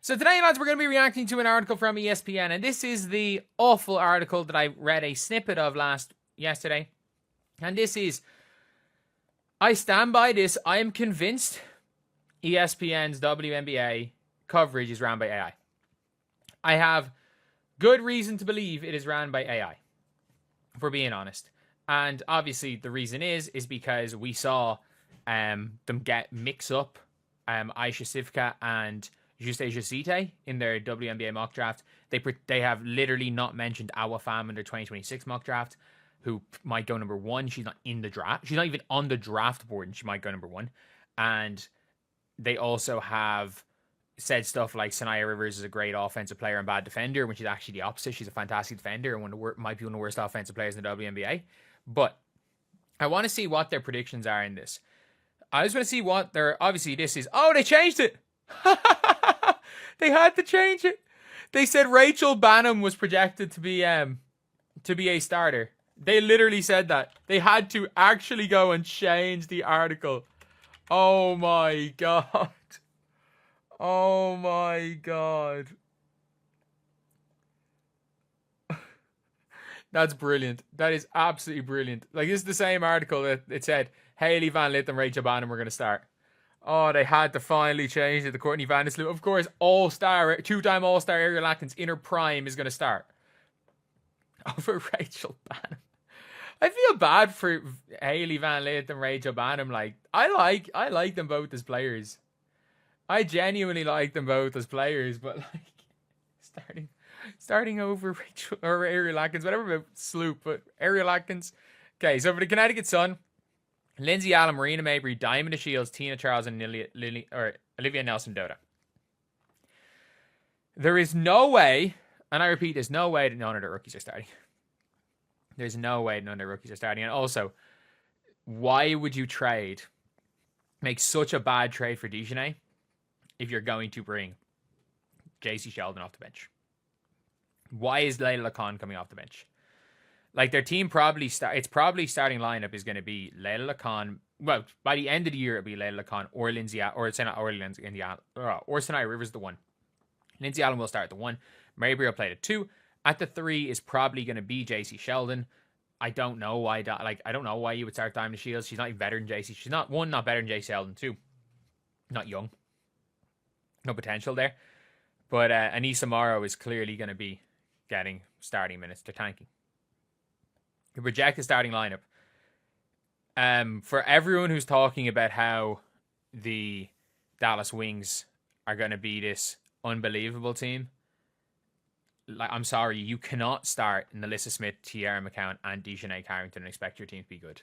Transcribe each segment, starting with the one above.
So today, lads, we're going to be reacting to an article from ESPN, and this is the awful article that I read a snippet of yesterday. And this is, I stand by this. I am convinced ESPN's WNBA coverage is ran by AI. I have good reason to believe it is ran by AI, if we're being honest. And obviously the reason is because we saw them mix up Aisha Sivka and Justasia Site in their WNBA mock draft. They have literally not mentioned Awa Pham in their 2026 mock draft, who might go number 1. She's not in the draft. She's not even on the draft board, and she might go number 1. And they also have said stuff like Sanaya Rivers is a great offensive player and bad defender, when she's actually the opposite. She's a fantastic defender and might be one of the worst offensive players in the WNBA. But I want to see what their predictions are in this. I just want to see what their... Obviously, this is... Oh, they changed it! They had to change it. They said Rachel Banham was projected to be a starter. They literally said that. They had to actually go and change the article. Oh my god. Oh my god. That's brilliant. That is absolutely brilliant. Like, this is the same article that it said Hailey Van Lith and Rachel Banham were going to start. Oh, they had to finally change it to Courtney Vandersloot. Of course, two-time All-Star Ariel Atkins in her prime is going to start over Rachel Banham. I feel bad for Hailey Van Lith and Rachel Banham. Like, I like them both as players. I genuinely like them both as players, but like starting over Rachel or Ariel Atkins, whatever about Sloop, but Ariel Atkins. Okay, so for the Connecticut Sun, Lindsay Allen, Marina Mabry, Diamond Shields, Tina Charles, and Olivia Nelson-Dota. There is no way, and I repeat, there's no way that none of the rookies are starting. There's no way none of the rookies are starting. And also, why would you make such a bad trade for DiJonai if you're going to bring JC Sheldon off the bench? Why is Layla Lacan coming off the bench? Like, their team it's probably starting lineup is going to be Layla Lacan. Well, by the end of the year, it'll be Layla Lacan or Sanaya Rivers the 1. Lindsay Allen will start at the 1. Mabry will play the 2. At the 3 is probably going to be JC Sheldon. I don't know why that. Like, I don't know why you would start Diamond Shields. She's not even better than JC. She's not better than JC Sheldon. 2, not young. No potential there. But Anissa Morrow is clearly going to be getting starting minutes. They're tanking. You reject the starting lineup. For everyone who's talking about how the Dallas Wings are going to be this unbelievable team, like, I'm sorry, you cannot start Nalissa Smith, Tiara McCown, and DiJonai Carrington and expect your team to be good.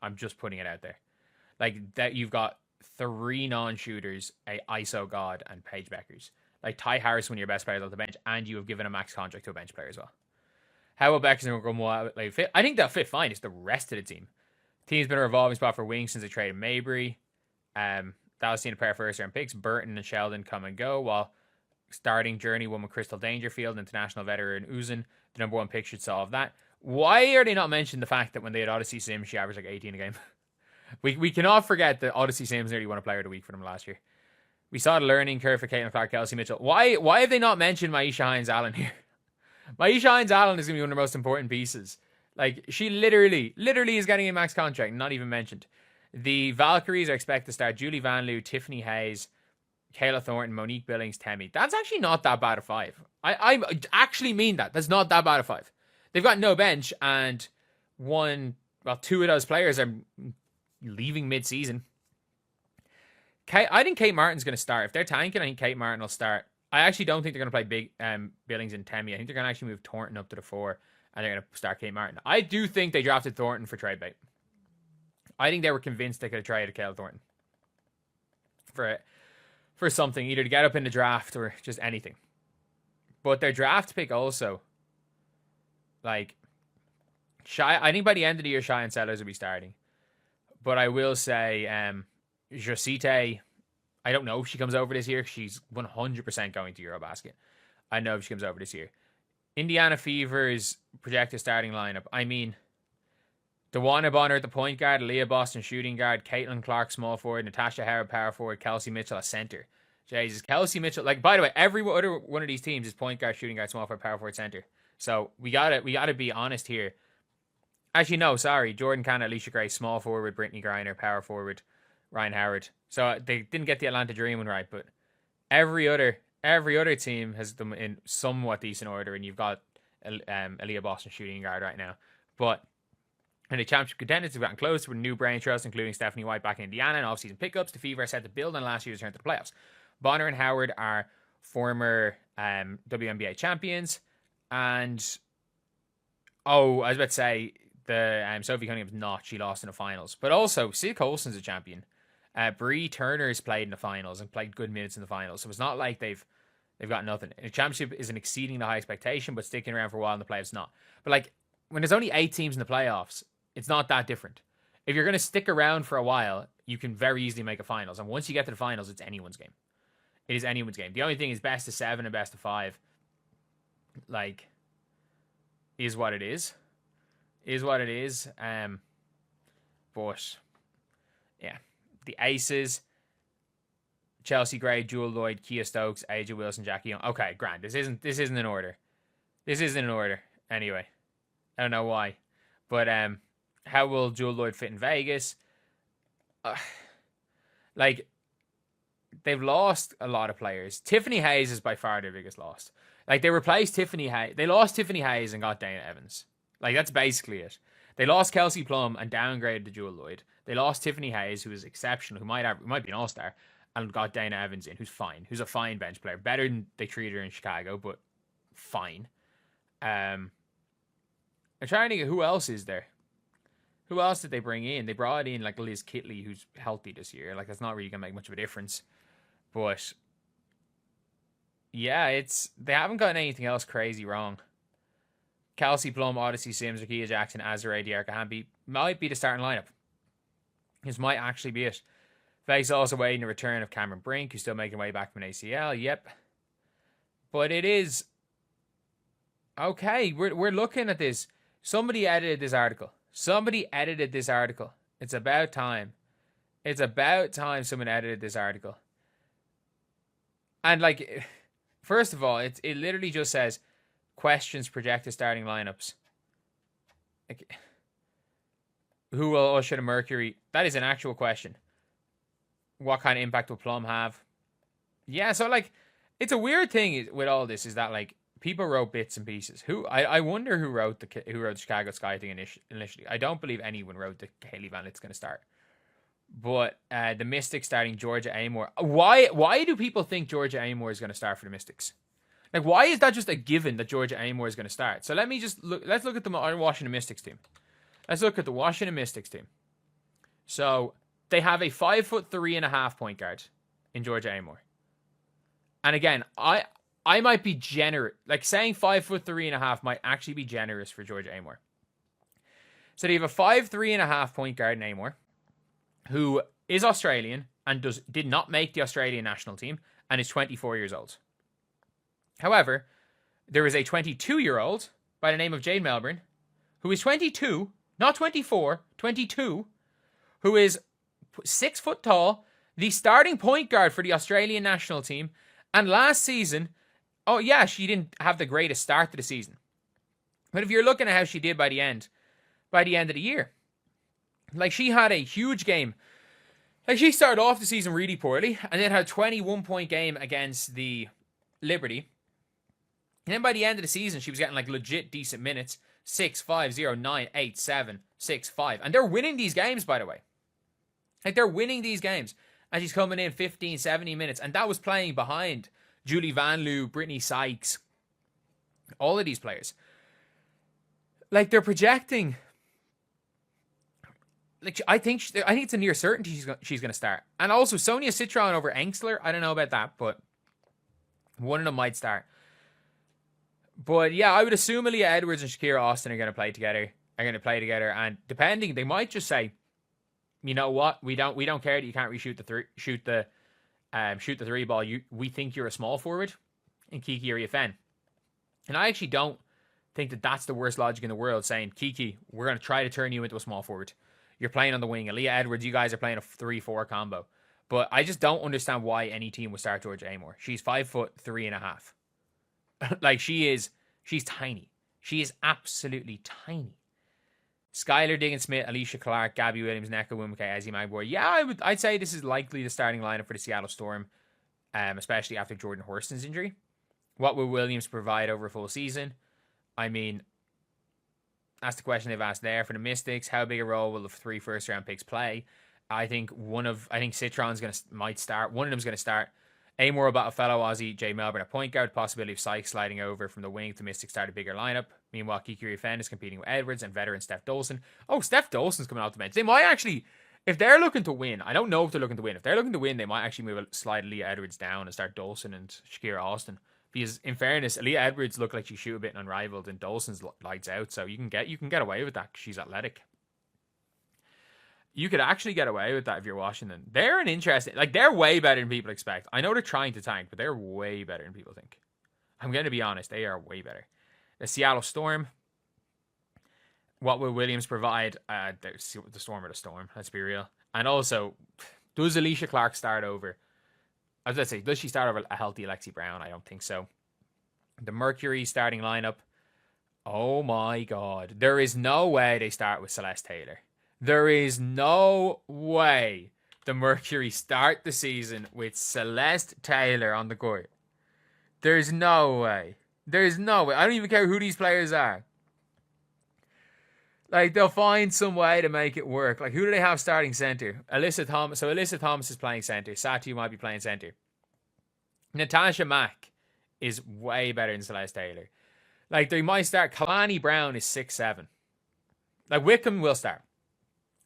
I'm just putting it out there. Like, that, you've got 3 non-shooters, a ISO god, and Paige Beckers. Like, Ty Harris, one of your best players off the bench, and you have given a max contract to a bench player as well. How will Beckers and Grimoire fit? I think they'll fit fine. It's the rest of the team. Team's been a revolving spot for wings since they traded Mabry. Dallas seen a pair of first-round picks. Burton and Sheldon come and go, while starting journeywoman Crystal Dangerfield, international veteran Uzun, the number 1 pick, should solve that. Why are they not mentioning the fact that when they had Odyssey Sims, she averaged like 18 a game? we cannot forget that Odyssey Sims nearly won a player of the week for them last year. We saw the learning curve for Caitlin Clark, Kelsey Mitchell. Why have they not mentioned Maisha Hines-Allen here? Maisha Hines-Allen is going to be one of the most important pieces. Like, she literally is getting a max contract, not even mentioned. The Valkyries are expected to start Julie Van Loo, Tiffany Hayes, Kayla Thornton, Monique Billings, Temi. That's actually not that bad a 5. I actually mean that. That's not that bad a 5. They've got no bench, and 2 of those players are leaving mid-season. I think Kate Martin's going to start. If they're tanking, I think Kate Martin will start. I actually don't think they're going to play Billings and Temi. I think they're going to actually move Thornton up to the 4, and they're going to start Kate Martin. I do think they drafted Thornton for trade bait. I think they were convinced they could have traded Kayla Thornton for something, either to get up in the draft or just anything. But their draft pick also, like, I think by the end of the year, Cheyenne Sellers will be starting. But I will say, Josite, I don't know if she comes over this year. She's 100% going to Eurobasket. I know if she comes over this year. Indiana Fever's projected starting lineup. I mean, Dewana Bonner at the point guard, Leah Boston shooting guard, Caitlin Clark small forward, Natasha Howard power forward, Kelsey Mitchell at center. Jesus, Kelsey Mitchell. Like, by the way, every other one of these teams is point guard, shooting guard, small forward, power forward, center. So we gotta be honest here. Actually, no, sorry. Jordan Cannon, Alicia Gray, small forward, Brittany Griner, power forward, Ryan Howard. So they didn't get the Atlanta Dream one right, but every other team has them in somewhat decent order, and you've got Aaliyah Boston shooting guard right now. But in the championship contenders have gotten close with new brain trust, including Stephanie White back in Indiana and off-season pickups. The Fever are set to build on last year's return to the playoffs. Bonner and Howard are former WNBA champions, and I was about to say the Sophie Cunningham's not. She lost in the finals, but also Sid Colson's a champion. Bree Turner's played in the finals and played good minutes in the finals, so it's not like they've got nothing. The championship isn't exceeding the high expectation, but sticking around for a while in the playoffs not. But like when there's only 8 teams in the playoffs, it's not that different. If you're going to stick around for a while, you can very easily make a finals, and once you get to the finals, it's anyone's game. It is anyone's game. The only thing is best of 7 and best of 5. Like, is what it is. Is what it is. But yeah, the Aces: Chelsea Gray, Jewel Lloyd, Kia Stokes, Aja Wilson, Jackie Young. Okay, grand. This isn't in order. This isn't in order. Anyway, I don't know why, but how will Jewel Lloyd fit in Vegas? Like, they've lost a lot of players. Tiffany Hayes is by far their biggest loss. Like, they replaced Tiffany Hayes. They lost Tiffany Hayes and got Dana Evans. Like, that's basically it. They lost Kelsey Plum and downgraded to Jewel Lloyd. They lost Tiffany Hayes, who is exceptional, who might be an all-star, and got Dana Evans in, who's fine, who's a fine bench player. Better than they treated her in Chicago, but fine. I'm trying to think, who else is there? Who else did they bring in? They brought in like Liz Kitley, who's healthy this year. Like, that's not really gonna make much of a difference. But yeah, they haven't gotten anything else crazy wrong. Kelsey Plum, Odyssey Sims, Rakia Jackson, Azure, Diarca Hamby might be the starting lineup. This might actually be it. Vegas also waiting the return of Cameron Brink, who's still making way back from an ACL. Yep. But it is okay. We're looking at this. Somebody edited this article. It's about time. It's about time someone edited this article. And like, first of all, it literally just says questions projected starting lineups. Like, who will usher the Mercury? That is an actual question. What kind of impact will Plum have? Yeah, so like, it's a weird thing with all this is that like people wrote bits and pieces. I wonder who wrote the Chicago Sky thing initially. I don't believe anyone wrote that Haley Van Lit's going to start. But the Mystics starting Georgia Amore. Why do people think Georgia Amore is going to start for the Mystics? Like, why is that just a given that Georgia Amore is going to start? So let's look at the Washington Mystics team. Let's look at the Washington Mystics team. So they have a 5'3.5" point guard in Georgia Amore. And again, I might be generous. Like, saying 5'3.5" might actually be generous for Georgia Amore. So they have a 5'3.5" point guard in Amore, who is Australian and did not make the Australian national team and is 24 years old. However, there is a 22-year-old by the name of Jade Melbourne, who is 22, not 24, 22, who is 6 foot tall, the starting point guard for the Australian national team, and last season, oh yeah, she didn't have the greatest start to the season. But if you're looking at how she did by the end of the year, like, she had a huge game. Like, she started off the season really poorly and then had a 21-point game against the Liberty. And then by the end of the season, she was getting like legit decent minutes. 6, 5, 0, 9, 8, 7, 6, 5. And they're winning these games, by the way. Like, they're winning these games. And she's coming in 15, 17 minutes. And that was playing behind Julie Van Loo, Brittany Sykes, all of these players. Like, they're projecting. Like, I think it's a near certainty she's going to start. And also, Sonia Citron over Engstler. I don't know about that, but one of them might start. But yeah, I would assume Aaliyah Edwards and Shakira Austin are going to play together. And depending, they might just say, you know what, we don't care that you can't reshoot shoot the three ball. We think you're a small forward in Kiki or Yafen. And I actually don't think that that's the worst logic in the world, saying, Kiki, we're going to try to turn you into a small forward. You're playing on the wing. Aaliyah Edwards, you guys are playing a 3-4 combo. But I just don't understand why any team would start Georgia Amore. She's 5'3.5". Like she's tiny. She is absolutely tiny. Skylar Diggins-Smith, Alicia Clark, Gabby Williams, Nneka Nwumike, Ezzy Magbor. Yeah, I'd say this is likely the starting lineup for the Seattle Storm, especially after Jordan Horston's injury. What will Williams provide over a full season? I mean, that's the question they've asked there. For the Mystics, how big a role will the 3 first-round picks play? I think Citron's might start. One of them's going to start. Amore will battle fellow Aussie Jay Melbourne at point guard. Possibility of Sykes sliding over from the wing to Mystics start a bigger lineup. Meanwhile, Kiki Fenn is competing with Edwards and veteran Steph Dolson. Oh, Steph Dolson's coming out the bench. They might actually, if they're looking to win, I don't know if they're looking to win. If they're looking to win, they might actually slide Leah Edwards down and start Dolson and Shakira Austin. Because in fairness, Leah Edwards looked like she shoot a bit unrivaled, and Dolson's lights out. So you can get away with that because she's athletic. You could actually get away with that if you're Washington. They're an interesting, they're way better than people expect. I know they're trying to tank, but they're way better than people think. I'm going to be honest, they are way better. The Seattle Storm. What will Williams provide? The Storm or the Storm, let's be real. And also, does Alicia Clark start over? I was going to say, does she start over a healthy Alexi Brown? I don't think so. The Mercury starting lineup. Oh my God. There is no way they start with Celeste Taylor. There is no way the Mercury start the season with Celeste Taylor on the court. There's no way. There's no way. I don't even care who these players are. They'll find some way to make it work. Who do they have starting center? Alyssa Thomas. So Alyssa Thomas is playing center. Satu might be playing center. Natasha Mack is way better than Celeste Taylor. They might start. Kalani Brown is 6'7". Wickham will start.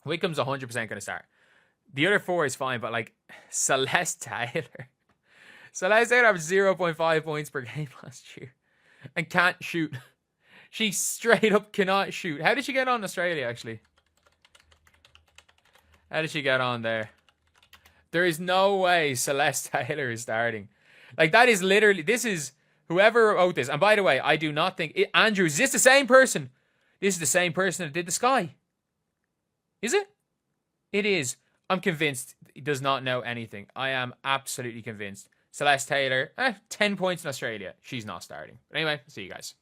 Wickham's 100% going to start. The other 4 is fine, but Celeste Taylor. Celeste Taylor averaged 0.5 points per game last year and can't shoot. She straight up cannot shoot. How did she get on Australia, actually? How did she get on there? There is no way Celeste Taylor is starting. That is literally, this is, whoever wrote this. And by the way, I do not think, Andrew, is this the same person? This is the same person that did the Sky. Is it? It is. I'm convinced he does not know anything. I am absolutely convinced. Celeste Taylor, 10 points in Australia. She's not starting. But anyway, see you guys.